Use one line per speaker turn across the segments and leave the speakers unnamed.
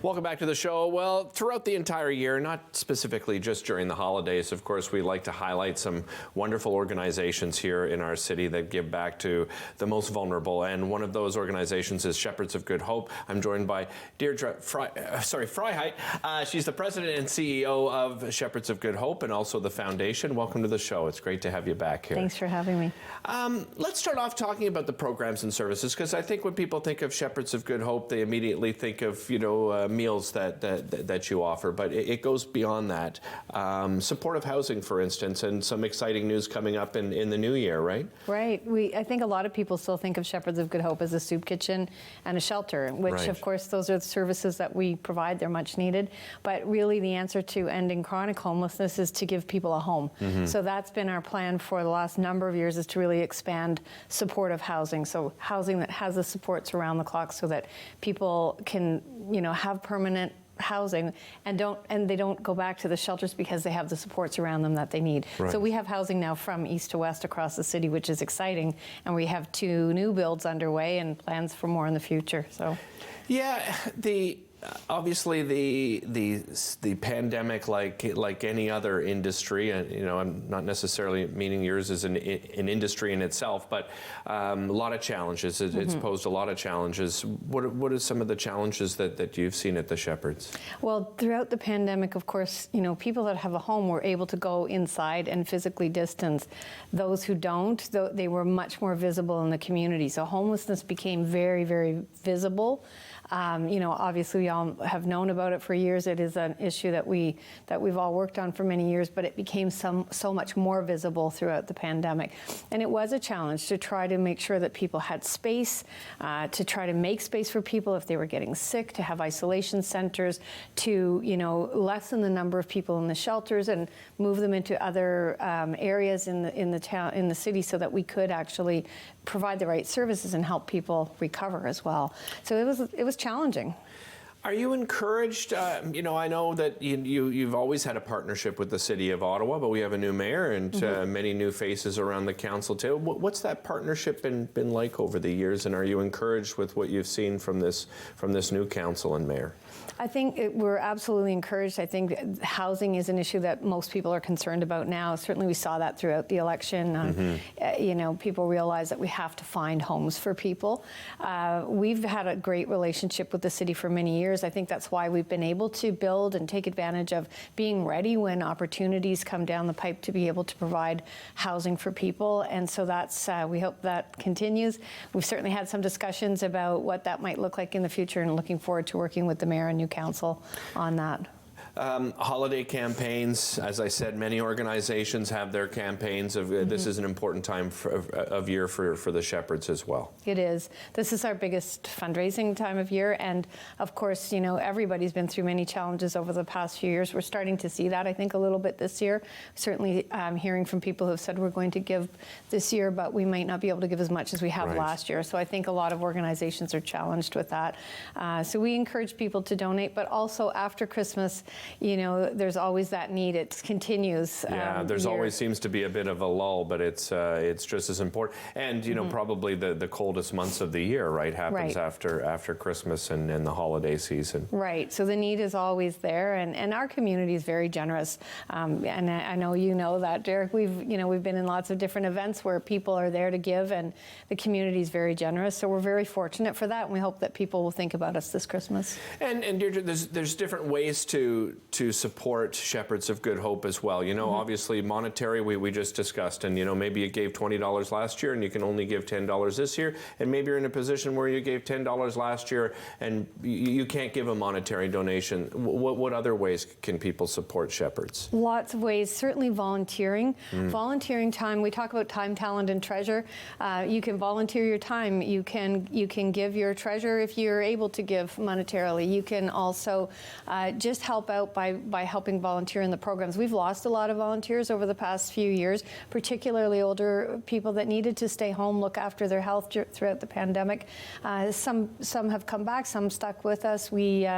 Welcome back to the show. Well, throughout the entire year, not specifically just during the holidays, of course, we like to highlight some wonderful organizations here in our city that give back to the most vulnerable. And one of those organizations is Shepherds of Good Hope. I'm joined by Deirdre Freiheit. She's the president and CEO of Shepherds of Good Hope and also the foundation. Welcome to the show. It's great to have you back here.
Thanks for having me.
Let's start off talking about the programs and services, because I think when people think of Shepherds of Good Hope, they immediately think of, meals that you offer, but it goes beyond that. Supportive housing, for instance, and some exciting news coming up in the new year, right?
Right. I think a lot of people still think of Shepherds of Good Hope as a soup kitchen and a shelter, which
right.
Of course those are the services that we provide. They're much needed, but really the answer to ending chronic homelessness is to give people a home. Mm-hmm. So that's been our plan for the last number of years, is to really expand supportive housing. So housing that has the supports around the clock so that people can, have permanent housing and they don't go back to the shelters because they have the supports around them that they need. Right. So we have housing now from east to west across the city, which is exciting, and we have 2 new builds underway and plans for more in the future. So
yeah, obviously the pandemic, like any other industry, and I'm not necessarily meaning yours as an industry in itself, but a lot of challenges. It's posed a lot of challenges. What are some of the challenges that you've seen at the Shepherds?
Well, throughout the pandemic, of course, people that have a home were able to go inside and physically distance. Those who don't, they were much more visible in the community. So homelessness became very, very visible. Obviously we all have known about it for years. It is an issue that we've all worked on for many years, but it became so much more visible throughout the pandemic. And it was a challenge to try to make sure that people had space, to try to make space for people if they were getting sick, to have isolation centers, to lessen the number of people in the shelters and move them into other areas in the city, so that we could actually provide the right services and help people recover as well. So it was challenging.
Are you encouraged? I know that you've always had a partnership with the City of Ottawa, but we have a new mayor and many new faces around the council too. What's that partnership been like over the years, and are you encouraged with what you've seen from this new council and mayor?
I think we're absolutely encouraged. I think housing is an issue that most people are concerned about now. Certainly we saw that throughout the election. People realize that we have to find homes for people. We've had a great relationship with the city for many years. I think that's why we've been able to build and take advantage of being ready when opportunities come down the pipe to be able to provide housing for people. And so that's, we hope that continues. We've certainly had some discussions about what that might look like in the future, and looking forward to working with the mayor and new council on that.
Holiday campaigns, as I said, many organizations have their campaigns. This is an important time of year for the Shepherds as well.
It is. This is our biggest fundraising time of year, and of course, everybody's been through many challenges over the past few years. We're starting to see that, I think, a little bit this year. Certainly hearing from people who have said we're going to give this year, but we might not be able to give as much as we have last year. So I think a lot of organizations are challenged with that. So we encourage people to donate, but also after Christmas, there's always that need. It continues.
Yeah, there's always seems to be a bit of a lull, but it's just as important. And probably the coldest months of the year, right, happens after Christmas and the holiday season.
Right. So the need is always there, and our community is very generous. And I know you know that, Derek. We've been in lots of different events where people are there to give, and the community is very generous. So we're very fortunate for that, and we hope that people will think about us this Christmas.
And Deirdre, there's different ways to support Shepherds of Good Hope as well. Obviously monetary, we just discussed, and maybe you gave $20 last year and you can only give $10 this year, and maybe you're in a position where you gave $10 last year and you can't give a monetary donation. What other ways can people support Shepherds?
Lots of ways. Certainly volunteering. Volunteering time. We talk about time, talent, and treasure. You can volunteer your time. You can give your treasure if you're able to give monetarily. You can also just help out by helping volunteer in the programs. We've lost a lot of volunteers over the past few years, particularly older people that needed to stay home, look after their health throughout the pandemic. Some have come back, some stuck with us. We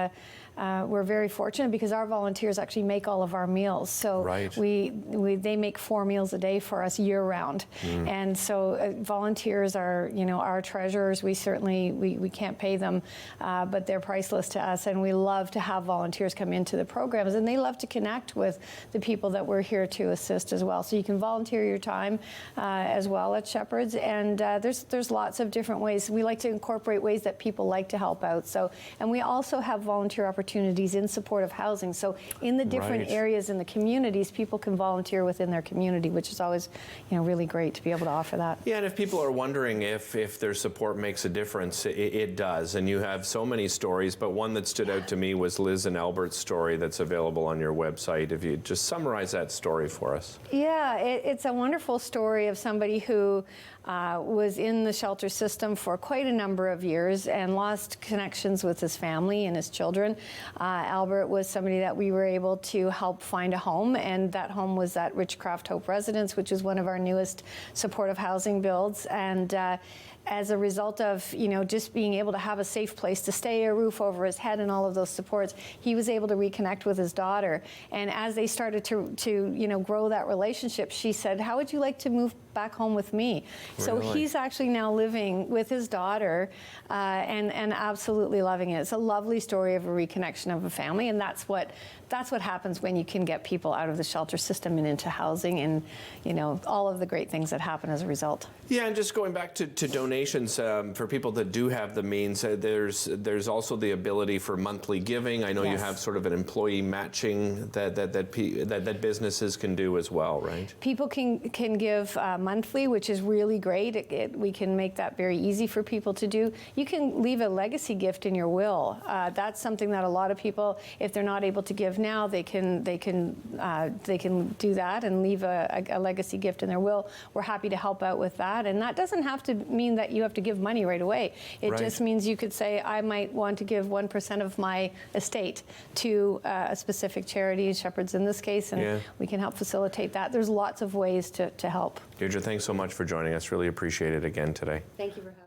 we're very fortunate because our volunteers actually make all of our meals. So
Right.
they make 4 meals a day for us year round. And so volunteers are, our treasurers. We certainly, we can't pay them, but they're priceless to us. And we love to have volunteers come into the programs, and they love to connect with the people that we're here to assist as well. So you can volunteer your time as well at Shepherd's, and there's lots of different ways. We like to incorporate ways that people like to help out. So, and we also have volunteer opportunities in supportive housing. So in the different
Right.
areas in the communities, people can volunteer within their community, which is always, really great to be able to offer that.
Yeah, and if people are wondering if their support makes a difference, it does. And you have so many stories, but one that stood out to me was Liz and Albert's story that's available on your website. If you just summarize that story for us.
Yeah, it's a wonderful story of somebody who was in the shelter system for quite a number of years and lost connections with his family and his children. Albert was somebody that we were able to help find a home, and that home was at Richcraft Hope Residence, which is one of our newest supportive housing builds. And as a result of, just being able to have a safe place to stay, a roof over his head, and all of those supports, he was able to reconnect with his daughter. And as they started to grow that relationship, she said, "How would you like to move back home with me?" So
Really?
he's actually now living with his daughter and absolutely loving it. It's a lovely story of a reconnection of a family, and that's what happens when you can get people out of the shelter system and into housing, and all of the great things that happen as a result.
Yeah, and just going back to donations, for people that do have the means, there's also the ability for monthly giving. I know you
Yes.
have sort of an employee matching that businesses can do as well, right?
People can give monthly, which is really great. We can make that very easy for people to do. You can leave a legacy gift in your will. That's something that a lot of people, if they're not able to give now, they can do that and leave a legacy gift in their will. We're happy to help out with that, and that doesn't have to mean that you have to give money right away. It
Right.
just means you could say, I might want to give 1% of my estate to a specific charity, Shepherd's in this case, and
Yeah.
we can help facilitate that. There's lots of ways to help.
Deirdre, thanks so much for joining us. Really appreciate it again today.
Thank you for having me.